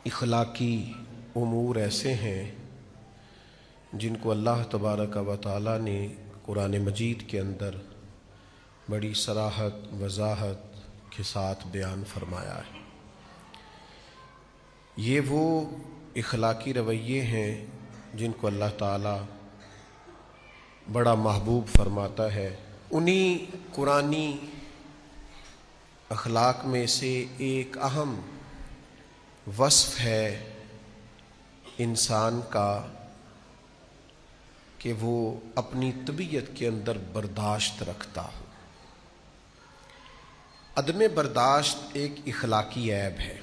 اخلاقی امور ایسے ہیں جن کو اللہ تبارک و تعالیٰ نے قرآن مجید کے اندر بڑی صراحت وضاحت کے ساتھ بیان فرمایا ہے۔ یہ وہ اخلاقی رویے ہیں جن کو اللہ تعالیٰ بڑا محبوب فرماتا ہے۔ انہی قرآنی اخلاق میں سے ایک اہم وصف ہے انسان کا کہ وہ اپنی طبیعت کے اندر برداشت رکھتا ہو۔ عدم برداشت ایک اخلاقی عیب ہے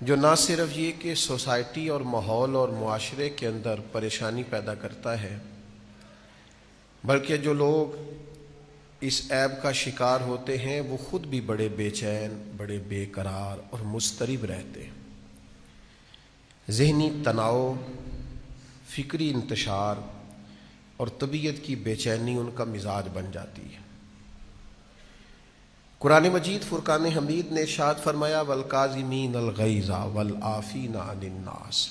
جو نہ صرف یہ کہ سوسائٹی اور ماحول اور معاشرے کے اندر پریشانی پیدا کرتا ہے، بلکہ جو لوگ اس عیب کا شکار ہوتے ہیں وہ خود بھی بڑے بے چین، بڑے بے قرار اور مضطرب رہتے ہیں۔ ذہنی تناؤ، فکری انتشار اور طبیعت کی بے چینی ان کا مزاج بن جاتی ہے۔ قرآن مجید فرقان حمید نے ارشاد فرمایا والکاظمین الغیظ والعافین عن الناس،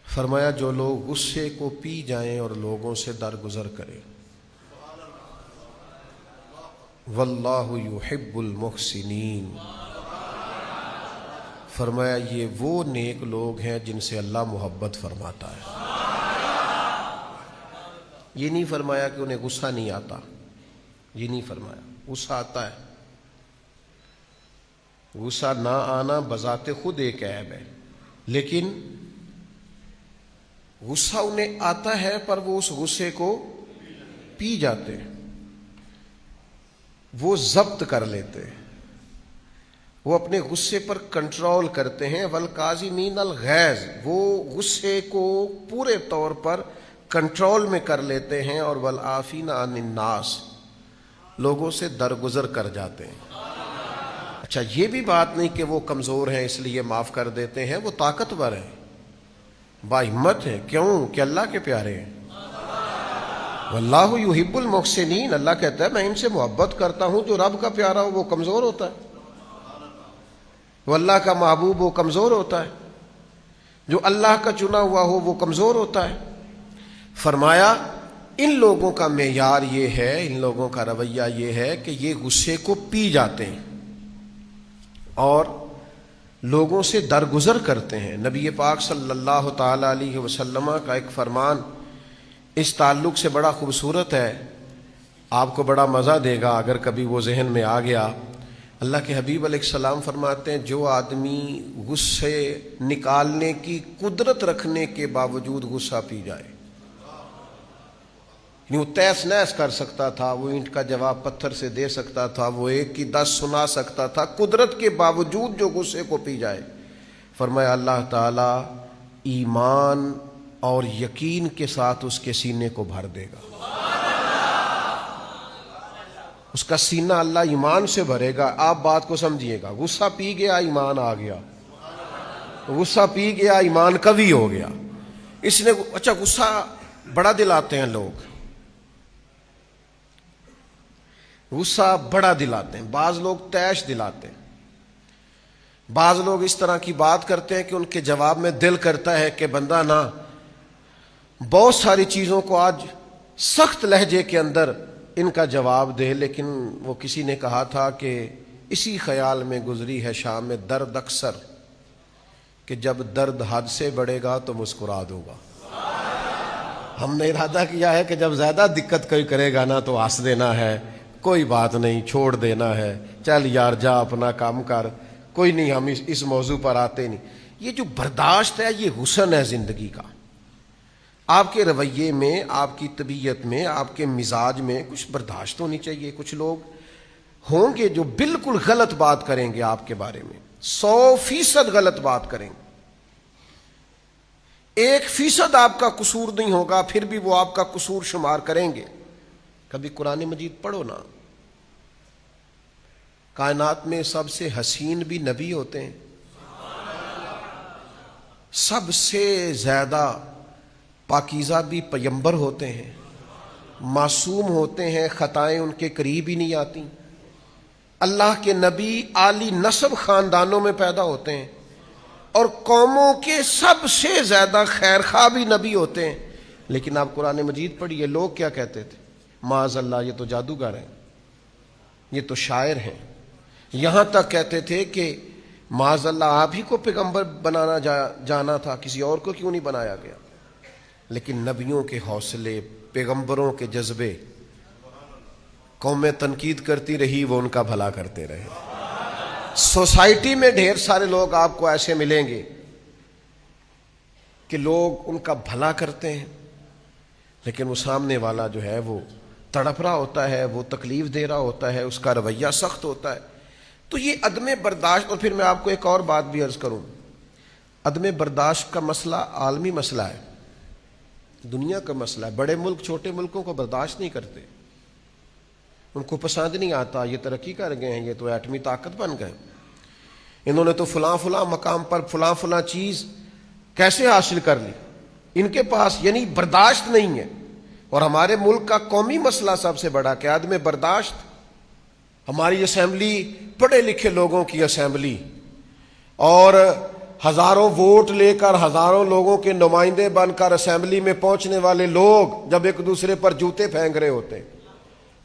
فرمایا جو لوگ غصے کو پی جائیں اور لوگوں سے درگزر کریں، واللہ یحب المحسنین، فرمایا یہ وہ نیک لوگ ہیں جن سے اللہ محبت فرماتا ہے۔ یہ نہیں فرمایا کہ انہیں غصہ نہیں آتا، یہ نہیں فرمایا، غصہ آتا ہے۔ غصہ نہ آنا بذات خود ایک عیب ہے، لیکن غصہ انہیں آتا ہے پر وہ اس غصے کو پی جاتے ہیں، وہ ضبط کر لیتے ہیں، وہ اپنے غصے پر کنٹرول کرتے ہیں۔ والکاظمین الغیظ، وہ غصے کو پورے طور پر کنٹرول میں کر لیتے ہیں، اور والعافین عن الناس، لوگوں سے درگزر کر جاتے ہیں۔ اچھا، یہ بھی بات نہیں کہ وہ کمزور ہیں اس لیے معاف کر دیتے ہیں، وہ طاقتور ہیں، باہمت ہیں۔ کیوں؟ کہ اللہ کے پیارے ہیں۔ واللہ یحب المحسنین، اللہ کہتا ہے میں ان سے محبت کرتا ہوں۔ جو رب کا پیارا ہو وہ کمزور ہوتا ہے، وہ اللہ کا محبوب وہ کمزور ہوتا ہے، جو اللہ کا چنا ہوا ہو وہ کمزور ہوتا ہے۔ فرمایا ان لوگوں کا معیار یہ ہے، ان لوگوں کا رویہ یہ ہے کہ یہ غصے کو پی جاتے ہیں اور لوگوں سے درگزر کرتے ہیں۔ نبی پاک صلی اللہ تعالی علیہ وسلم کا ایک فرمان اس تعلق سے بڑا خوبصورت ہے، آپ کو بڑا مزہ دے گا اگر کبھی وہ ذہن میں آ گیا۔ اللہ کے حبیب علیہ السلام فرماتے ہیں جو آدمی غصے نکالنے کی قدرت رکھنے کے باوجود غصہ پی جائے، وہ تیس نیس کر سکتا تھا، وہ اینٹ کا جواب پتھر سے دے سکتا تھا، وہ ایک کی 10 سنا سکتا تھا، قدرت کے باوجود جو غصے کو پی جائے، فرمایا اللہ تعالی ایمان اور یقین کے ساتھ اس کے سینے کو بھر دے گا۔ اس کا سینہ اللہ ایمان سے بھرے گا۔ آپ بات کو سمجھیے گا، غصہ پی گیا ایمان آ گیا، غصہ پی گیا ایمان قوی ہو گیا۔ اس نے اچھا غصہ بڑا دلاتے ہیں لوگ، غصہ بڑا دلاتے ہیں، بعض لوگ تیش دلاتے ہیں، بعض لوگ اس طرح کی بات کرتے ہیں کہ ان کے جواب میں دل کرتا ہے کہ بندہ نا بہت ساری چیزوں کو آج سخت لہجے کے اندر ان کا جواب دے، لیکن وہ کسی نے کہا تھا کہ اسی خیال میں گزری ہے شام میں درد اکثر کہ جب درد حد سے بڑھے گا تو مسکرا دوں گا۔ ہم نے ارادہ کیا ہے کہ جب زیادہ دقت کوئی کرے گا نا تو ہنس دینا ہے، کوئی بات نہیں، چھوڑ دینا ہے، چل یار جا اپنا کام کر، کوئی نہیں، ہم اس موضوع پر آتے نہیں۔ یہ جو برداشت ہے یہ حسن ہے زندگی کا۔ آپ کے رویے میں، آپ کی طبیعت میں، آپ کے مزاج میں کچھ برداشت ہونی چاہیے۔ کچھ لوگ ہوں گے جو بالکل غلط بات کریں گے آپ کے بارے میں، 100% غلط بات کریں گے، 1% آپ کا قصور نہیں ہوگا پھر بھی وہ آپ کا قصور شمار کریں گے۔ کبھی قرآن مجید پڑھو نا، کائنات میں سب سے حسین بھی نبی ہوتے ہیں، سب سے زیادہ پاکیزہ بھی پیغمبر ہوتے ہیں، معصوم ہوتے ہیں، خطائیں ان کے قریب ہی نہیں آتی۔ اللہ کے نبی عالی نسب خاندانوں میں پیدا ہوتے ہیں اور قوموں کے سب سے زیادہ خیر خواہ بھی نبی ہوتے ہیں، لیکن آپ قرآن مجید پڑھیے، لوگ کیا کہتے تھے؟ معاذ اللہ، یہ تو جادوگر ہیں، یہ تو شاعر ہیں۔ یہاں تک کہتے تھے کہ معاذ اللہ آپ ہی کو پیغمبر بنانا جانا تھا، کسی اور کو کیوں نہیں بنایا گیا؟ لیکن نبیوں کے حوصلے، پیغمبروں کے جذبے، قومیں تنقید کرتی رہی، وہ ان کا بھلا کرتے رہے۔ سوسائٹی میں ڈھیر سارے لوگ آپ کو ایسے ملیں گے کہ لوگ ان کا بھلا کرتے ہیں، لیکن وہ سامنے والا جو ہے وہ تڑپ رہا ہوتا ہے، وہ تکلیف دے رہا ہوتا ہے، اس کا رویہ سخت ہوتا ہے۔ تو یہ عدم برداشت، اور پھر میں آپ کو ایک اور بات بھی عرض کروں، عدم برداشت کا مسئلہ عالمی مسئلہ ہے، دنیا کا مسئلہ ہے۔ بڑے ملک چھوٹے ملکوں کو برداشت نہیں کرتے، ان کو پسند نہیں آتا، یہ ترقی کر گئے ہیں، یہ تو ایٹمی طاقت بن گئے، انہوں نے تو فلاں فلاں مقام پر فلاں فلاں چیز کیسے حاصل کر لی، ان کے پاس یعنی برداشت نہیں ہے۔ اور ہمارے ملک کا قومی مسئلہ سب سے بڑا کہ عدم برداشت۔ ہماری اسمبلی پڑھے لکھے لوگوں کی اسمبلی، اور ہزاروں ووٹ لے کر ہزاروں لوگوں کے نمائندے بن کر اسمبلی میں پہنچنے والے لوگ جب ایک دوسرے پر جوتے پھینک رہے ہوتے ہیں،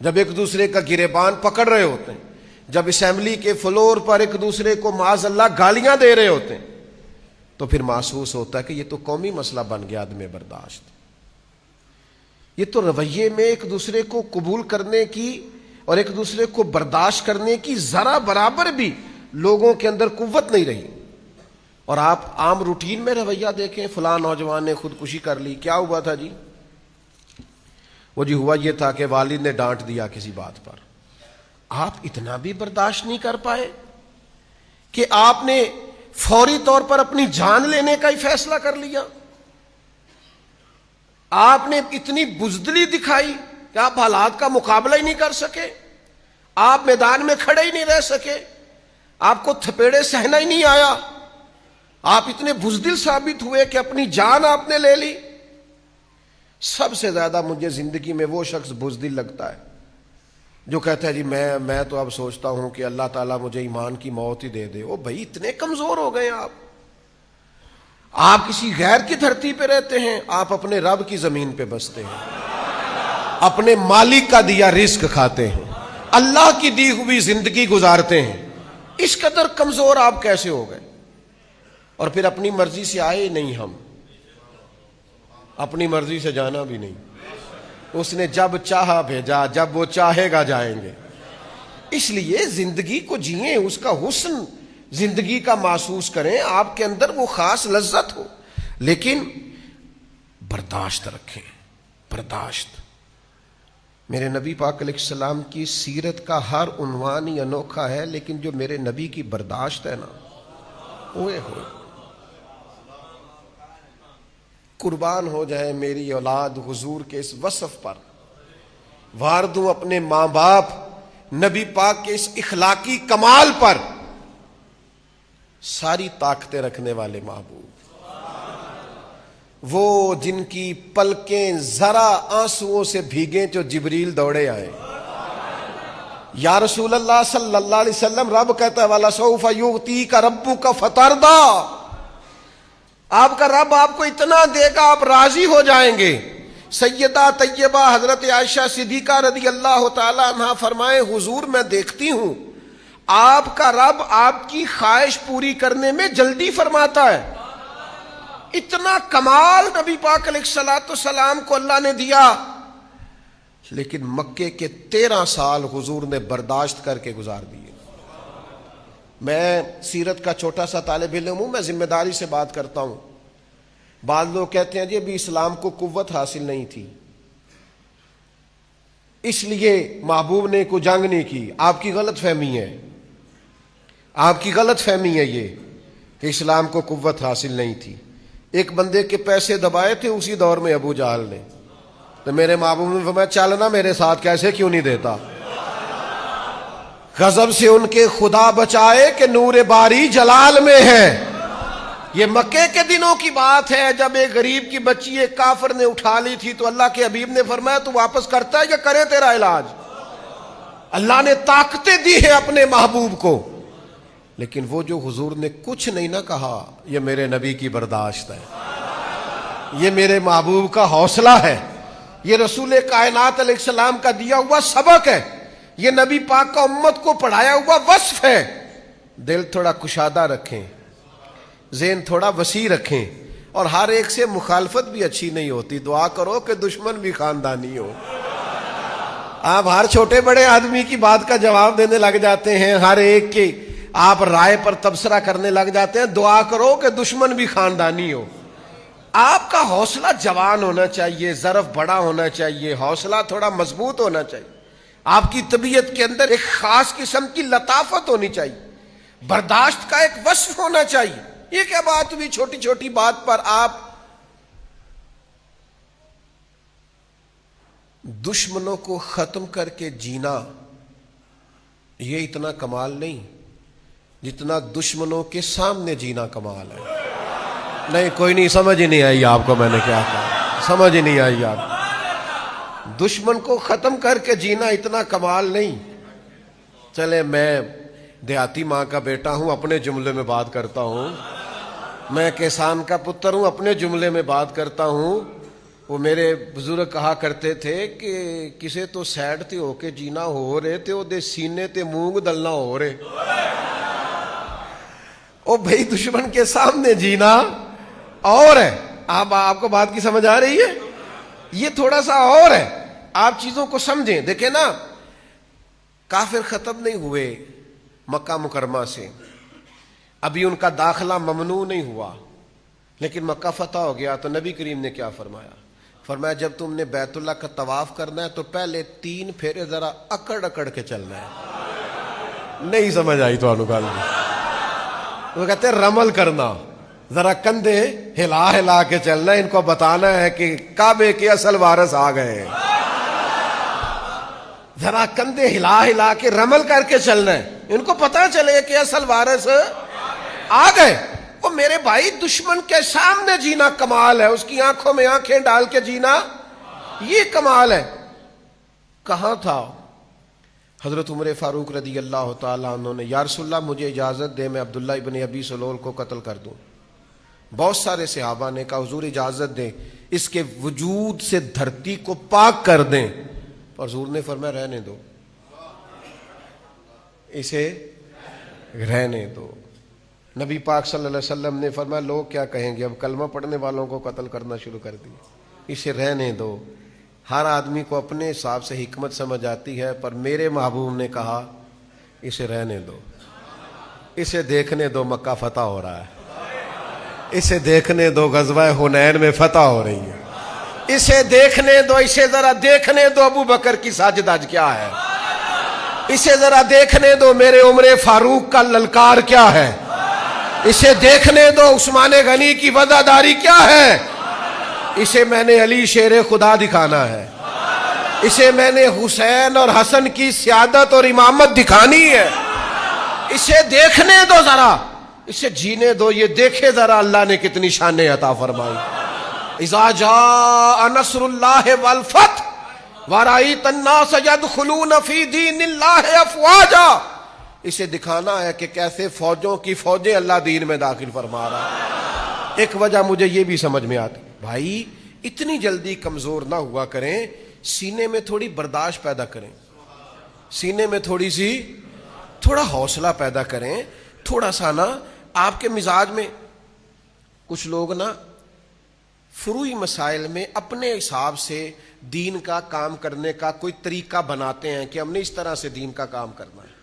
جب ایک دوسرے کا گریبان پکڑ رہے ہوتے ہیں، جب اسمبلی کے فلور پر ایک دوسرے کو معاذ اللہ گالیاں دے رہے ہوتے ہیں، تو پھر محسوس ہوتا ہے کہ یہ تو قومی مسئلہ بن گیا عدم برداشت۔ یہ تو رویے میں ایک دوسرے کو قبول کرنے کی اور ایک دوسرے کو برداشت کرنے کی ذرا برابر بھی لوگوں کے اندر قوت نہیں رہی۔ اور آپ عام روٹین میں رویہ دیکھیں، فلاں نوجوان نے خودکشی کر لی، کیا ہوا تھا جی؟ وہ جی ہوا یہ تھا کہ والد نے ڈانٹ دیا کسی بات پر۔ آپ اتنا بھی برداشت نہیں کر پائے کہ آپ نے فوری طور پر اپنی جان لینے کا ہی فیصلہ کر لیا؟ آپ نے اتنی بزدلی دکھائی کہ آپ حالات کا مقابلہ ہی نہیں کر سکے، آپ میدان میں کھڑے ہی نہیں رہ سکے، آپ کو تھپیڑے سہنا ہی نہیں آیا، آپ اتنے بزدل ثابت ہوئے کہ اپنی جان آپ نے لے لی۔ سب سے زیادہ مجھے زندگی میں وہ شخص بزدل لگتا ہے جو کہتا ہے جی میں تو اب سوچتا ہوں کہ اللہ تعالیٰ مجھے ایمان کی موت ہی دے دے۔ او بھائی، اتنے کمزور ہو گئے آپ کسی غیر کی دھرتی پہ رہتے ہیں، آپ اپنے رب کی زمین پہ بستے ہیں، اپنے مالک کا دیا رزق کھاتے ہیں، اللہ کی دی ہوئی زندگی گزارتے ہیں، اس قدر کمزور آپ کیسے ہو گئے؟ اور پھر اپنی مرضی سے آئے نہیں، ہم اپنی مرضی سے جانا بھی نہیں، اس نے جب چاہا بھیجا، جب وہ چاہے گا جائیں گے۔ اس لیے زندگی کو جئیں، اس کا حسن زندگی کا محسوس کریں، آپ کے اندر وہ خاص لذت ہو، لیکن برداشت رکھیں، برداشت۔ میرے نبی پاک علیہ السلام کی سیرت کا ہر عنوان ہی انوکھا ہے، لیکن جو میرے نبی کی برداشت ہے نا، اوے ہوئے، قربان ہو جائے میری اولاد حضور کے اس وصف پر، وار دوں اپنے ماں باپ نبی پاک کے اس اخلاقی کمال پر، ساری طاقتیں رکھنے والے محبوب، وہ جن کی پلکیں ذرا آنسوؤں سے بھیگیں جو جبریل دوڑے آئے۔ یا رسول اللہ صلی اللہ علیہ وسلم، رب کہتا ہے وَلَسَوْفَ يُعْطِيكَ رَبُّكَ فَتَرْضَىٰ، آپ کا رب آپ کو اتنا دے گا آپ راضی ہو جائیں گے۔ سیدہ طیبہ حضرت عائشہ صدیقہ رضی اللہ تعالی عنہا فرمائے، حضور میں دیکھتی ہوں آپ کا رب آپ کی خواہش پوری کرنے میں جلدی فرماتا ہے۔ اتنا کمال نبی پاک علیہ الصلوۃ والسلام کو اللہ نے دیا، لیکن مکے کے 13 سال حضور نے برداشت کر کے گزار دیے۔ میں سیرت کا چھوٹا سا طالب علم ہوں، میں ذمہ داری سے بات کرتا ہوں۔ بعض لوگ کہتے ہیں جی ابھی اسلام کو قوت حاصل نہیں تھی، اس لیے محبوب نے کوئی جنگ نہیں کی۔ آپ کی غلط فہمی ہے، آپ کی غلط فہمی ہے یہ کہ اسلام کو قوت حاصل نہیں تھی۔ ایک بندے کے پیسے دبائے تھے اسی دور میں ابو جہل نے، تو میرے محبوب نے فرمایا چلنا میرے ساتھ، کیسے کیوں نہیں دیتا۔ غضب سے ان کے خدا بچائے کہ نور باری جلال میں ہے۔ یہ مکے کے دنوں کی بات ہے، جب ایک غریب کی بچی ایک کافر نے اٹھا لی تھی تو اللہ کے حبیب نے فرمایا تو واپس کرتا ہے یا کرے تیرا علاج؟ اللہ نے طاقتیں دی ہیں اپنے محبوب کو، لیکن وہ جو حضور نے کچھ نہیں نہ کہا، یہ میرے نبی کی برداشت ہے، یہ میرے محبوب کا حوصلہ ہے، یہ رسول کائنات علیہ السلام کا دیا ہوا سبق ہے، یہ نبی پاک کا امت کو پڑھایا ہوا وصف ہے۔ دل تھوڑا کشادہ رکھیں، ذہن تھوڑا وسیع رکھیں، اور ہر ایک سے مخالفت بھی اچھی نہیں ہوتی، دعا کرو کہ دشمن بھی خاندانی ہو۔ آپ ہر چھوٹے بڑے آدمی کی بات کا جواب دینے لگ جاتے ہیں، ہر ایک کی آپ رائے پر تبصرہ کرنے لگ جاتے ہیں، دعا کرو کہ دشمن بھی خاندانی ہو۔ آپ کا حوصلہ جوان ہونا چاہیے، ظرف بڑا ہونا چاہیے، حوصلہ تھوڑا مضبوط ہونا چاہیے، آپ کی طبیعت کے اندر ایک خاص قسم کی لطافت ہونی چاہیے، برداشت کا ایک وصف ہونا چاہیے۔ یہ کیا بات ہوئی چھوٹی چھوٹی بات پر آپ دشمنوں کو ختم کر کے جینا؟ یہ اتنا کمال نہیں جتنا دشمنوں کے سامنے جینا کمال ہے۔ نہیں، کوئی نہیں، سمجھ ہی نہیں آئی آپ کو میں نے کیا کہا، سمجھ ہی نہیں آئی آپ۔ دشمن کو ختم کر کے جینا اتنا کمال نہیں۔ چلے میں دیہاتی ماں کا بیٹا ہوں، اپنے جملے میں بات کرتا ہوں، میں کسان کا پتر ہوں، اپنے جملے میں بات کرتا ہوں۔ وہ میرے بزرگ کہا کرتے تھے کہ کسے تو سیڈ تے ہو کے جینا ہو رہے تے او دے سینے تے مونگ دلنا ہو رہے۔ او بھائی دشمن کے سامنے جینا اور ہے۔ آپ کو بات کی سمجھ آ رہی ہے؟ یہ تھوڑا سا اور ہے، آپ چیزوں کو سمجھیں۔ دیکھیں نا، کافر ختم نہیں ہوئے مکہ مکرمہ سے، ابھی ان کا داخلہ ممنوع نہیں ہوا، لیکن مکہ فتح ہو گیا تو نبی کریم نے کیا فرمایا؟ فرمایا جب تم نے بیت اللہ کا طواف کرنا ہے تو پہلے 3 پھیرے ذرا اکڑ اکڑ کے چلنا ہے۔ نہیں سمجھ آئی تو گل، وہ کہتے ہیں رمل کرنا، ذرا کندھے ہلا ہلا کے چلنا ہے، ان کو بتانا ہے کہ کعبے کے اصل وارث آ گئے ہیں۔ ذرا کندھے ہلا ہلا کے رمل کر کے چلنا ہے، ان کو پتا چلے کہ اصل وارث آ گئے۔ وہ میرے بھائی دشمن کے سامنے جینا کمال ہے، اس کی آنکھوں میں آنکھیں ڈال کے جینا یہ کمال ہے۔ کہاں تھا حضرت عمر فاروق رضی اللہ تعالیٰ عنہ نے، یا رسول اللہ مجھے اجازت دے میں عبداللہ ابن ابی سلول کو قتل کر دوں۔ بہت سارے صحابہ نے کہا حضور اجازت دیں، اس کے وجود سے دھرتی کو پاک کر دیں، اور حضور نے فرمایا رہنے دو، اسے رہنے دو۔ نبی پاک صلی اللہ علیہ وسلم نے فرمایا لوگ کیا کہیں گے، اب کلمہ پڑھنے والوں کو قتل کرنا شروع کر دی، اسے رہنے دو۔ ہر آدمی کو اپنے حساب سے حکمت سمجھ آتی ہے، پر میرے محبوب نے کہا اسے رہنے دو، اسے دیکھنے دو مکہ فتح ہو رہا ہے، اسے دیکھنے دو غزوہ حنین میں فتح ہو رہی ہے، اسے دیکھنے دو، اسے ذرا دیکھنے دو ابو بکر کی ساجد آج کیا ہے، اسے ذرا دیکھنے دو میرے عمر فاروق کا للکار کیا ہے، اسے دیکھنے دو عثمان غنی کی وفاداری کیا ہے، اسے میں نے علی شیر خدا دکھانا ہے، اسے میں نے حسین اور حسن کی سیادت اور امامت دکھانی ہے، اسے دیکھنے دو ذرا، اسے جینے دو، یہ دیکھے ذرا اللہ نے کتنی شانیں عطا فرمائی۔ اذا جاء نصر اللہ والفتح ورأیت الناس يدخلون فی دین اللہ افواجا، اسے دکھانا ہے کہ کیسے فوجوں کی فوجیں اللہ دین میں داخل فرما رہا ہے۔ ایک وجہ مجھے یہ بھی سمجھ میں آتی، بھائی اتنی جلدی کمزور نہ ہوا کریں، سینے میں تھوڑی برداشت پیدا کریں، سینے میں تھوڑا حوصلہ پیدا کریں، تھوڑا سا نا آپ کے مزاج میں۔ کچھ لوگ نا فروعی مسائل میں اپنے حساب سے دین کا کام کرنے کا کوئی طریقہ بناتے ہیں کہ ہم نے اس طرح سے دین کا کام کرنا ہے۔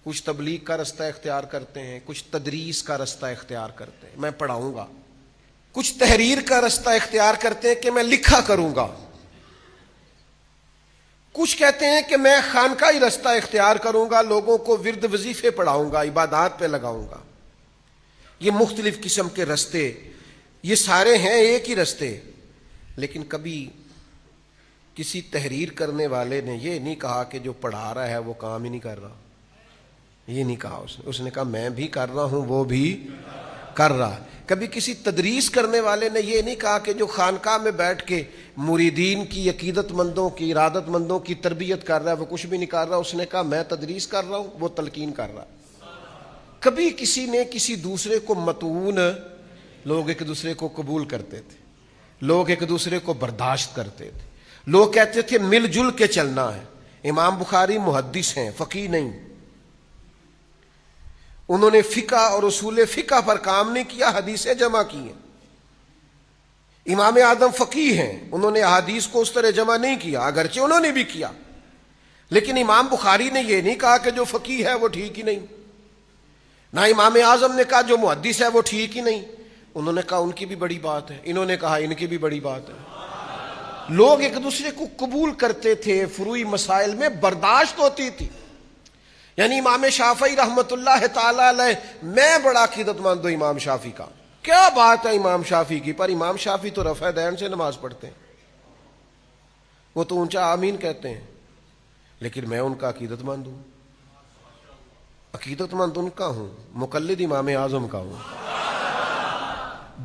کچھ تبلیغ کا رستہ اختیار کرتے ہیں، کچھ تدریس کا رستہ اختیار کرتے ہیں، میں پڑھاؤں گا۔ کچھ تحریر کا رستہ اختیار کرتے ہیں کہ میں لکھا کروں گا۔ کچھ کہتے ہیں کہ میں خانقاہی رستہ اختیار کروں گا، لوگوں کو ورد وظیفے پڑھاؤں گا، عبادات پہ لگاؤں گا۔ یہ مختلف قسم کے رستے، یہ سارے ہیں ایک ہی رستے، لیکن کبھی کسی تحریر کرنے والے نے یہ نہیں کہا کہ جو پڑھا رہا ہے وہ کام ہی نہیں کر رہا، یہ نہیں کہا اس نے کہا میں بھی کر رہا ہوں وہ بھی کر رہا. کبھی کسی تدریس کرنے والے نے یہ نہیں کہا کہ جو خانقاہ میں بیٹھ کے مریدین کی، عقیدت مندوں کی، ارادت مندوں کی تربیت کر رہا ہے وہ کچھ بھی نہیں کر رہا. اس نے کہا میں تدریس کر رہا ہوں، وہ تلقین کر رہا. کبھی کسی نے کسی دوسرے کو متعون، لوگ ایک دوسرے کو قبول کرتے تھے، لوگ ایک دوسرے کو برداشت کرتے تھے، لوگ کہتے تھے مل جل کے چلنا ہے. امام بخاری محدث ہیں، فقیہ نہیں. انہوں نے فقہ اور اصول فقہ پر کام نہیں کیا، حدیثیں جمع کی ہیں. امام اعظم فقیہ ہیں، انہوں نے احادیث کو اس طرح جمع نہیں کیا، اگرچہ انہوں نے بھی کیا. لیکن امام بخاری نے یہ نہیں کہا کہ جو فقیہ ہے وہ ٹھیک ہی نہیں، نہ امام اعظم نے کہا جو محدث ہے وہ ٹھیک ہی نہیں. انہوں نے کہا ان کی بھی بڑی بات ہے، انہوں نے کہا ان کی بھی بڑی بات ہے. لوگ ایک دوسرے کو قبول کرتے تھے، فروعی مسائل میں برداشت ہوتی تھی. یعنی امام شافعی رحمت اللہ تعالی علیہ، میں بڑا عقیدت مند ہوں امام شافعی کا، کیا بات ہے امام شافعی کی، پر امام شافعی تو رفع دین سے نماز پڑھتے ہیں، وہ تو اونچا آمین کہتے ہیں، لیکن میں ان کا عقیدت مند ہوں. عقیدت مند ان کا ہوں، مقلد امام اعظم کا ہوں.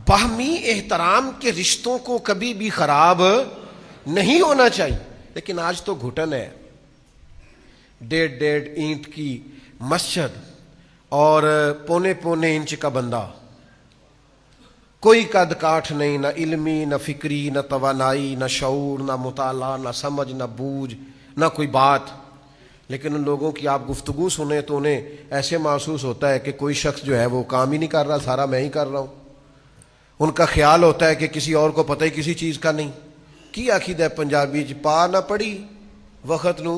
باہمی احترام کے رشتوں کو کبھی بھی خراب نہیں ہونا چاہیے. لیکن آج تو گھٹن ہے، 1.5 اینٹ کی مسجد اور 1.25 انچ کا بندہ، کوئی قد کاٹھ نہیں، نہ علمی، نہ فکری، نہ توانائی، نہ شعور، نہ مطالعہ، نہ سمجھ، نہ بوجھ، نہ کوئی بات. لیکن ان لوگوں کی آپ گفتگو سنیں تو انہیں ایسے محسوس ہوتا ہے کہ کوئی شخص جو ہے وہ کام ہی نہیں کر رہا، سارا میں ہی کر رہا ہوں. ان کا خیال ہوتا ہے کہ کسی اور کو پتہ ہی کسی چیز کا نہیں. کی عقیدہ ہے پنجابی چ پا نہ پڑھی وقت نو،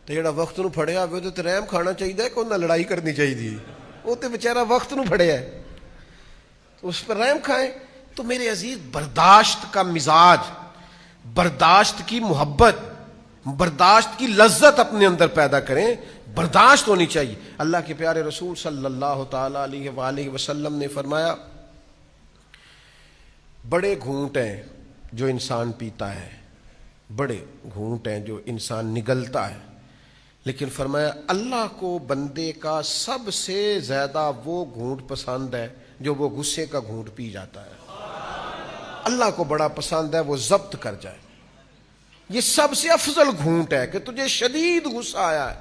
تو جڑا وقت نو پھڑیا ہوئے تو رحم کھانا چاہیے کہ انہیں لڑائی کرنی چاہیے. وہ تو بیچارہ وقت نو پھڑیا ہے، تو اس پر رحم کھائیں. تو میرے عزیز، برداشت کا مزاج، برداشت کی محبت، برداشت کی لذت اپنے اندر پیدا کریں. برداشت ہونی چاہیے. اللہ کے پیارے رسول صلی اللہ تعالی علیہ وآلہ وسلم نے فرمایا، بڑے گھونٹ ہیں جو انسان پیتا ہے، بڑے گھونٹ ہیں جو انسان نگلتا ہے، لیکن فرمایا اللہ کو بندے کا سب سے زیادہ وہ گھونٹ پسند ہے جو وہ غصے کا گھونٹ پی جاتا ہے. اللہ کو بڑا پسند ہے وہ ضبط کر جائے. یہ سب سے افضل گھونٹ ہے کہ تجھے شدید غصہ آیا ہے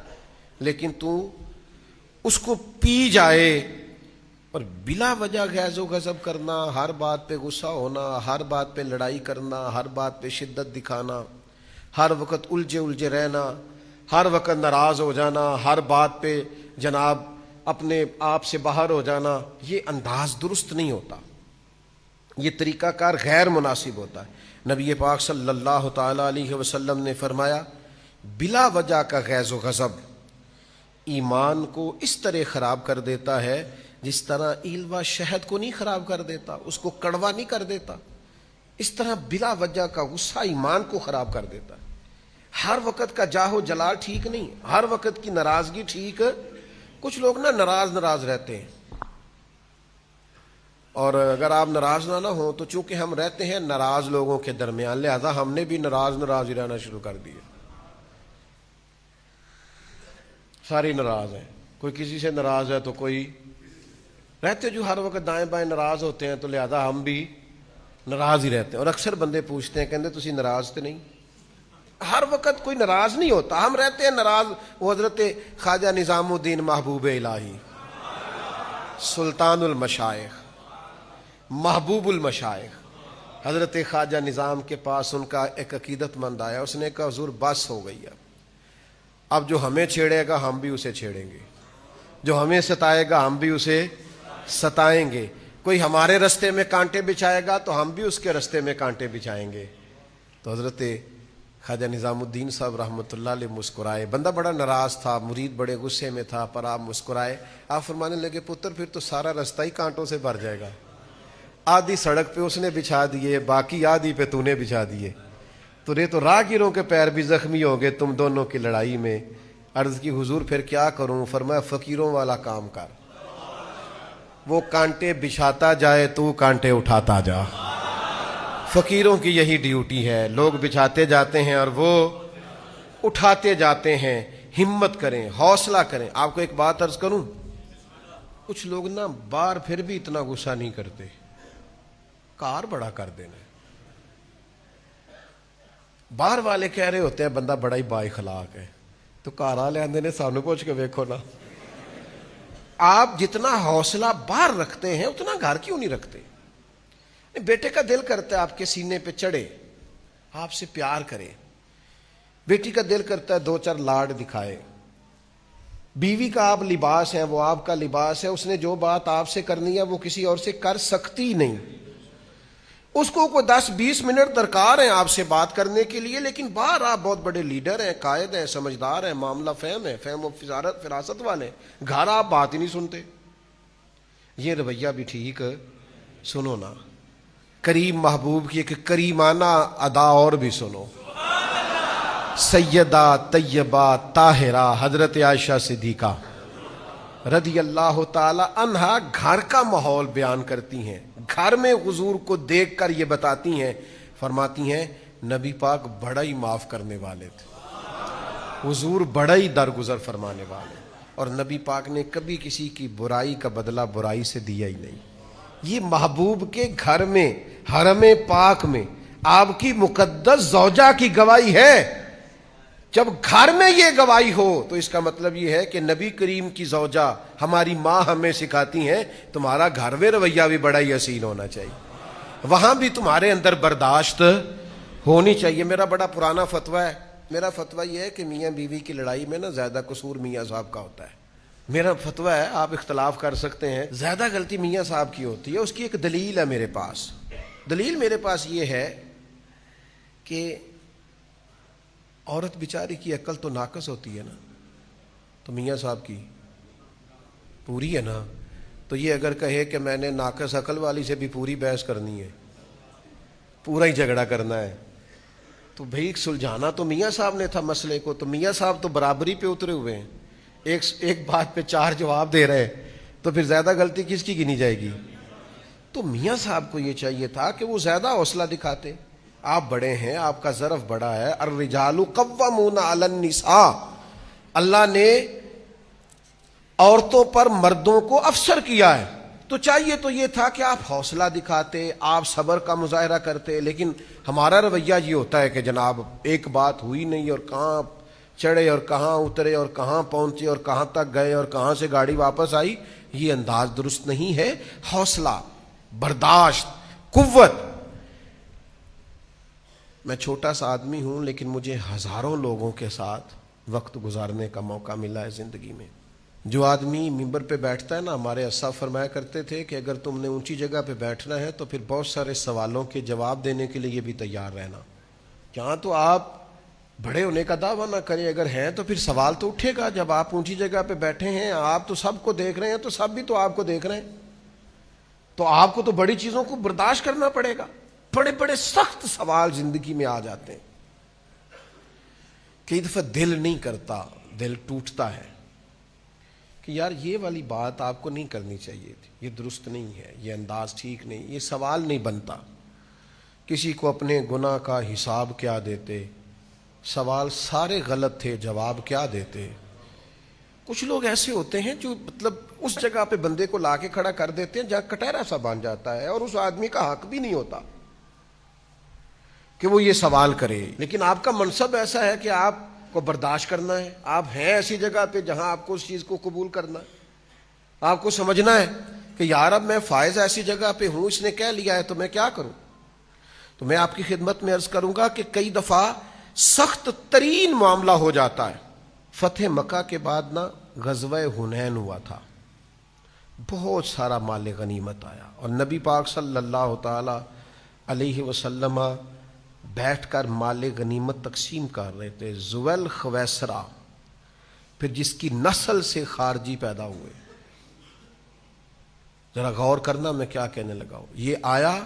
لیکن تو اس کو پی جائے. اور بلا وجہ غیظ و غضب کرنا، ہر بات پہ غصہ ہونا، ہر بات پہ لڑائی کرنا، ہر بات پہ شدت دکھانا، ہر وقت الجھے رہنا، ہر وقت ناراض ہو جانا، ہر بات پہ جناب اپنے آپ سے باہر ہو جانا، یہ انداز درست نہیں ہوتا، یہ طریقہ کار غیر مناسب ہوتا ہے. نبی پاک صلی اللہ تعالی علیہ وسلم نے فرمایا، بلا وجہ کا غیظ و غضب ایمان کو اس طرح خراب کر دیتا ہے جس طرح ایلوا شہد کو نہیں خراب کر دیتا، اس کو کڑوا نہیں کر دیتا، اس طرح بلا وجہ کا غصہ ایمان کو خراب کر دیتا ہے. ہر وقت کا جاہ و جلال ٹھیک نہیں، ہر وقت کی ناراضگی ٹھیک. کچھ لوگ نا ناراض رہتے ہیں، اور اگر آپ ناراض نہ ہوں تو چونکہ ہم رہتے ہیں ناراض لوگوں کے درمیان، لہذا ہم نے بھی ناراض ہی رہنا شروع کر دیا. سارے ناراض ہیں، کوئی کسی سے ناراض ہے تو کوئی رہتے جو ہر وقت دائیں بائیں ناراض ہوتے ہیں، تو لہذا ہم بھی ناراض ہی رہتے ہیں. اور اکثر بندے پوچھتے ہیں، کہتے تسی ناراض تو نہیں؟ ہر وقت کوئی ناراض نہیں ہوتا، ہم رہتے ہیں ناراض. وہ حضرت خواجہ نظام الدین محبوب الہی، سلطان المشائخ، محبوب المشائخ، حضرت خواجہ نظام کے پاس ان کا ایک عقیدت مند آیا. اس نے کہا حضور بس ہو گئی، اب جو ہمیں چھیڑے گا ہم بھی اسے چھیڑیں گے، جو ہمیں ستائے گا ہم بھی اسے ستائیں گے، کوئی ہمارے رستے میں کانٹے بچھائے گا تو ہم بھی اس کے رستے میں کانٹے بچھائیں گے. تو حضرت خواجہ نظام الدین صاحب رحمۃ اللہ علیہ مسکرائے. بندہ بڑا ناراض تھا، مرید بڑے غصے میں تھا، پر آپ مسکرائے. آپ فرمانے لگے، پتر پھر تو سارا رستہ ہی کانٹوں سے بھر جائے گا. آدھی سڑک پہ اس نے بچھا دیے، باقی آدھی پہ تو نے بچھا دیے، تو راہگیروں کے پیر بھی زخمی ہو گئے تم دونوں کی لڑائی میں. عرض کی حضور پھر کیا کروں؟ فرمایا فقیروں والا کام کر، وہ کانٹے بچھاتا جائے تو کانٹے اٹھاتا جا. فقیروں کی یہی ڈیوٹی ہے، لوگ بچھاتے جاتے ہیں اور وہ اٹھاتے جاتے ہیں. ہمت کریں، حوصلہ کریں. آپ کو ایک بات عرض کروں، کچھ لوگ نا باہر پھر بھی اتنا غصہ نہیں کرتے، کار بڑا کر دینا۔ باہر والے کہہ رہے ہوتے ہیں بندہ بڑا ہی با اخلاق ہے، تو کار والے آندے نے سانو پوچھ کے ویکھو نا۔ آپ جتنا حوصلہ باہر رکھتے ہیں اتنا گھر کیوں نہیں رکھتے؟ بیٹے کا دل کرتا ہے آپ کے سینے پہ چڑھے، آپ سے پیار کرے، بیٹی کا دل کرتا ہے دو چار لاڈ دکھائے، بیوی کا آپ لباس ہے، وہ آپ کا لباس ہے، اس نے جو بات آپ سے کرنی ہے وہ کسی اور سے کر سکتی نہیں، اس کو کوئی 10-20 منٹ درکار ہیں آپ سے بات کرنے کے لیے، لیکن باہر آپ بہت بڑے لیڈر ہیں، قائد ہیں، سمجھدار ہیں، معاملہ فہم ہے، فہم و فراست والے، گھر آپ بات ہی نہیں سنتے۔ یہ رویہ بھی ٹھیک سنو نا، کریم محبوب کی ایک کریمانہ ادا اور بھی سنو۔ سیدہ طیبہ طاہرہ حضرت عائشہ صدیقہ رضی اللہ تعالی عنہا گھر کا ماحول بیان کرتی ہیں، گھر میں حضور کو دیکھ کر یہ بتاتی ہیں، فرماتی ہیں نبی پاک بڑا ہی معاف کرنے والے تھے، حضور بڑا ہی درگزر فرمانے والے، اور نبی پاک نے کبھی کسی کی برائی کا بدلہ برائی سے دیا ہی نہیں۔ یہ محبوب کے گھر میں، حرم پاک میں آپ کی مقدس زوجہ کی گواہی ہے۔ جب گھر میں یہ گواہی ہو تو اس کا مطلب یہ ہے کہ نبی کریم کی زوجہ ہماری ماں ہمیں سکھاتی ہیں تمہارا گھر میں رویہ بھی بڑا ہی حسین ہونا چاہیے، وہاں بھی تمہارے اندر برداشت ہونی چاہیے۔ میرا بڑا پرانا فتویٰ ہے، میرا فتویٰ یہ ہے کہ میاں بیوی کی لڑائی میں نا زیادہ قصور میاں صاحب کا ہوتا ہے۔ میرا فتویٰ ہے، آپ اختلاف کر سکتے ہیں، زیادہ غلطی میاں صاحب کی ہوتی ہے۔ اس کی ایک دلیل ہے میرے پاس، دلیل میرے پاس یہ ہے کہ عورت بیچاری کی عقل تو ناقص ہوتی ہے نا، تو میاں صاحب کی پوری ہے نا، تو یہ اگر کہے کہ میں نے ناقص عقل والی سے بھی پوری بحث کرنی ہے، پورا ہی جھگڑا کرنا ہے، تو بھئی سلجھانا تو میاں صاحب نے تھا مسئلے کو، تو میاں صاحب تو برابری پہ اترے ہوئے ہیں، ایک بات پہ 4 جواب دے رہے، تو پھر زیادہ غلطی کس کی گنی جائے گی؟ تو میاں صاحب کو یہ چاہیے تھا کہ وہ زیادہ حوصلہ دکھاتے، آپ بڑے ہیں، آپ کا ظرف بڑا ہے، الرجال قوامون علی النساء، اللہ نے عورتوں پر مردوں کو افسر کیا ہے، تو چاہیے تو یہ تھا کہ آپ حوصلہ دکھاتے، آپ صبر کا مظاہرہ کرتے، لیکن ہمارا رویہ یہ ہوتا ہے کہ جناب ایک بات ہوئی نہیں اور کہاں چڑھے اور کہاں اترے اور کہاں پہنچے اور کہاں تک گئے اور کہاں سے گاڑی واپس آئی، یہ انداز درست نہیں ہے۔ حوصلہ، برداشت، قوت۔ میں چھوٹا سا آدمی ہوں لیکن مجھے ہزاروں لوگوں کے ساتھ وقت گزارنے کا موقع ملا ہے زندگی میں۔ جو آدمی ممبر پہ بیٹھتا ہے نا، ہمارے اساتذہ فرمایا کرتے تھے کہ اگر تم نے اونچی جگہ پہ بیٹھنا ہے تو پھر بہت سارے سوالوں کے جواب دینے کے لیے بھی تیار رہنا۔ یہاں تو آپ بڑے ہونے کا دعویٰ نہ کریں، اگر ہیں تو پھر سوال تو اٹھے گا۔ جب آپ اونچی جگہ پہ بیٹھے ہیں، آپ تو سب کو دیکھ رہے ہیں، تو سب بھی تو آپ کو دیکھ رہے ہیں، تو آپ کو تو بڑی چیزوں کو برداشت کرنا پڑے گا۔ بڑے بڑے سخت سوال زندگی میں آ جاتے ہیں، کئی دفعہ دل نہیں کرتا، دل ٹوٹتا ہے کہ یار یہ والی بات آپ کو نہیں کرنی چاہیے تھی، یہ درست نہیں ہے، یہ انداز ٹھیک نہیں، یہ سوال نہیں بنتا۔ کسی کو اپنے گناہ کا حساب کیا دیتے، سوال سارے غلط تھے، جواب کیا دیتے۔ کچھ لوگ ایسے ہوتے ہیں جو مطلب اس جگہ پہ بندے کو لا کے کھڑا کر دیتے ہیں جہاں کٹہرا سا بن جاتا ہے، اور اس آدمی کا حق بھی نہیں ہوتا کہ وہ یہ سوال کرے، لیکن آپ کا منصب ایسا ہے کہ آپ کو برداشت کرنا ہے، آپ ہیں ایسی جگہ پہ جہاں آپ کو اس چیز کو قبول کرنا ہے، آپ کو سمجھنا ہے کہ یار اب میں فائز ایسی جگہ پہ ہوں، اس نے کہہ لیا ہے تو میں کیا کروں۔ تو میں آپ کی خدمت میں عرض کروں گا کہ کئی دفعہ سخت ترین معاملہ ہو جاتا ہے۔ فتح مکہ کے بعد نا غزوہ حنین ہوا تھا، بہت سارا مال غنیمت آیا، اور نبی پاک صلی اللہ تعالی علیہ وسلم بیٹھ کر مال غنیمت تقسیم کر رہے تھے۔ زویل خویسرا، پھر جس کی نسل سے خارجی پیدا ہوئے، ذرا غور کرنا میں کیا کہنے لگا ہوں۔ یہ آیا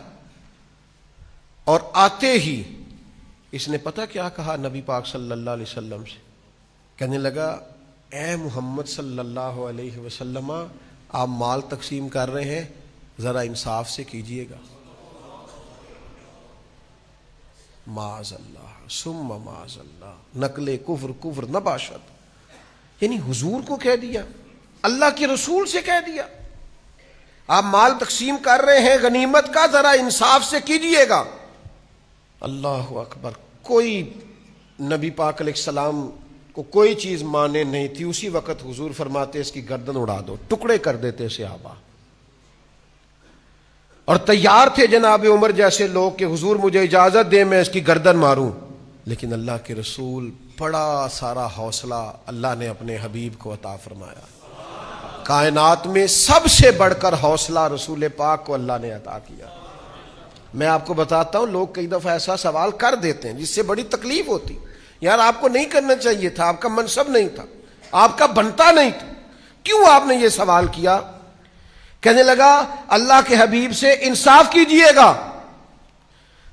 اور آتے ہی اس نے پتہ کیا کہا نبی پاک صلی اللہ علیہ وسلم سے، کہنے لگا اے محمد صلی اللہ علیہ وسلم، آپ مال تقسیم کر رہے ہیں، ذرا انصاف سے کیجئے گا۔ معاذ اللہ ثم معاذ اللہ، نقل کفر نباشت، یعنی حضور کو کہہ دیا، اللہ کے رسول سے کہہ دیا۔ آپ مال تقسیم کر رہے ہیں غنیمت کا، ذرا انصاف سے کیجئے گا۔ اللہ اکبر۔ کوئی نبی پاک علیہ السلام کو کوئی چیز مانے نہیں تھی، اسی وقت حضور فرماتے اس کی گردن اڑا دو، ٹکڑے کر دیتے صحابہ، اور تیار تھے جناب عمر جیسے لوگ کہ حضور مجھے اجازت دیں میں اس کی گردن ماروں، لیکن اللہ کے رسول بڑا سارا حوصلہ اللہ نے اپنے حبیب کو عطا فرمایا۔ کائنات میں سب سے بڑھ کر حوصلہ رسول پاک کو اللہ نے عطا کیا۔ میں آپ کو بتاتا ہوں، لوگ کئی دفعہ ایسا سوال کر دیتے ہیں جس سے بڑی تکلیف ہوتی، یار آپ کو نہیں کرنا چاہیے تھا، آپ کا منصب نہیں تھا، آپ کا بنتا نہیں تھا، کیوں آپ نے یہ سوال کیا؟ کہنے لگا اللہ کے حبیب سے انصاف کیجئے گا،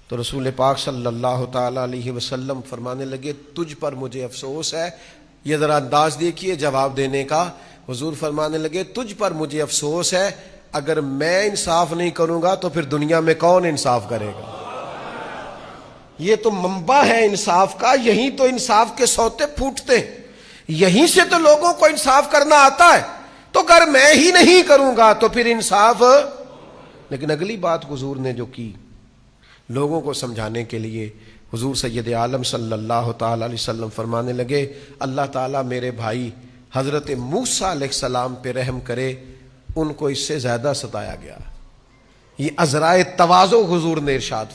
تو رسول پاک صلی اللہ تعالی علیہ وسلم فرمانے لگے تجھ پر مجھے افسوس ہے۔ یہ ذرا انداز دیکھیے جواب دینے کا۔ حضور فرمانے لگے تجھ پر مجھے افسوس ہے، اگر میں انصاف نہیں کروں گا تو پھر دنیا میں کون انصاف کرے گا؟ یہ تو منبع ہے انصاف کا، یہیں تو انصاف کے سوتے پھوٹتے ہیں، یہیں سے تو لوگوں کو انصاف کرنا آتا ہے، تو اگر میں ہی نہیں کروں گا تو پھر انصاف۔ لیکن اگلی بات حضور نے جو کی لوگوں کو سمجھانے کے لیے، حضور سید عالم صلی اللہ تعالی علیہ وسلم فرمانے لگے اللہ تعالیٰ میرے بھائی حضرت موسیٰ علیہ السلام پہ رحم کرے، ان کو اس سے زیادہ ستایا گیا۔ یہ عذرائے تواضع حضور نے ارشاد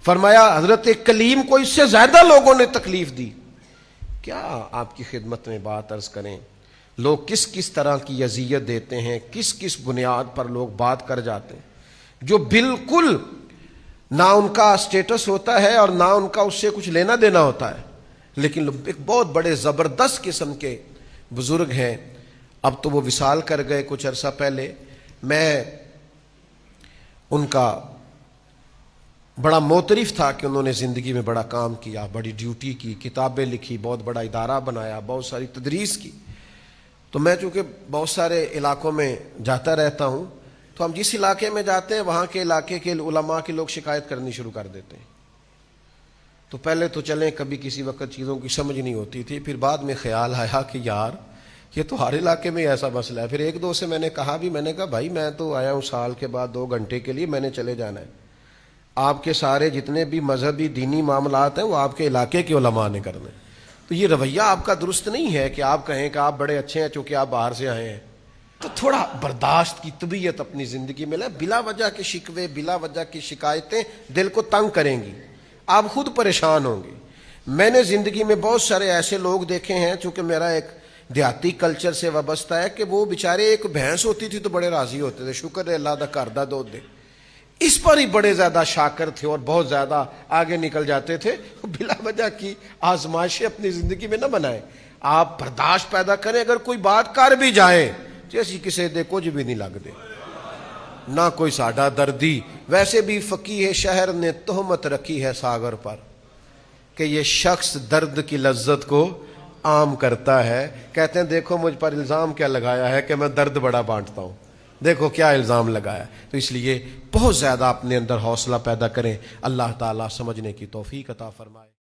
فرمایا حضرت کلیم کو اس سے زیادہ لوگوں نے تکلیف دی۔ کیا آپ کی خدمت میں بات عرض کریں، لوگ کس کس طرح کی اذیت دیتے ہیں، کس کس بنیاد پر لوگ بات کر جاتے ہیں جو بالکل نہ ان کا اسٹیٹس ہوتا ہے اور نہ ان کا اس سے کچھ لینا دینا ہوتا ہے، لیکن ایک بہت بڑے زبردست قسم کے بزرگ ہیں، اب تو وہ وصال کر گئے کچھ عرصہ پہلے۔ میں ان کا بڑا معترف تھا کہ انہوں نے زندگی میں بڑا کام کیا، بڑی ڈیوٹی کی، کتابیں لکھی، بہت بڑا ادارہ بنایا، بہت ساری تدریس کی۔ تو میں چونکہ بہت سارے علاقوں میں جاتا رہتا ہوں، تو ہم جس علاقے میں جاتے ہیں وہاں کے علاقے کے علماء کے لوگ شکایت کرنی شروع کر دیتے ہیں۔ تو پہلے تو چلیں کبھی کسی وقت چیزوں کی سمجھ نہیں ہوتی تھی، پھر بعد میں خیال آیا کہ یار یہ تو ہر علاقے میں ایسا مسئلہ ہے۔ پھر ایک دو سے میں نے کہا بھائی میں تو آیا ہوں سال کے بعد 2 گھنٹے کے لیے، میں نے چلے جانا ہے، آپ کے سارے جتنے بھی مذہبی دینی معاملات ہیں وہ آپ کے علاقے کے علماء نے کرنے، تو یہ رویہ آپ کا درست نہیں ہے کہ آپ کہیں کہ آپ بڑے اچھے ہیں چونکہ آپ باہر سے آئے ہیں۔ تو تھوڑا برداشت کی طبیعت اپنی زندگی میں لیں، بلا وجہ کے شکوے، بلا وجہ کی شکایتیں دل کو تنگ کریں گی، آپ خود پریشان ہوں گے۔ میں نے زندگی میں بہت سارے ایسے لوگ دیکھے ہیں، چونکہ میرا ایک دیہاتی کلچر سے وابستہ ہے، کہ وہ بیچارے ایک بھینس ہوتی تھی تو بڑے راضی ہوتے تھے، شکر ہے اللہ دا گھر دا دودھ دے، اس پر ہی بڑے زیادہ شاکر تھے اور بہت زیادہ آگے نکل جاتے تھے۔ بلا وجہ کی آزمائشیں اپنی زندگی میں نہ بنائیں، آپ برداشت پیدا کریں، اگر کوئی بات کر بھی جائیں جیسی کسی دے کچھ بھی نہیں لگ دے، نہ کوئی ساڈا دردی۔ ویسے بھی فقیہ شہر نے تہمت رکھی ہے ساگر پر کہ یہ شخص درد کی لذت کو عام کرتا ہے، کہتے ہیں دیکھو مجھ پر الزام کیا لگایا ہے کہ میں درد بڑا بانٹتا ہوں، دیکھو کیا الزام لگایا۔ تو اس لیے بہت زیادہ اپنے اندر حوصلہ پیدا کریں، اللہ تعالیٰ سمجھنے کی توفیق عطا فرمائے۔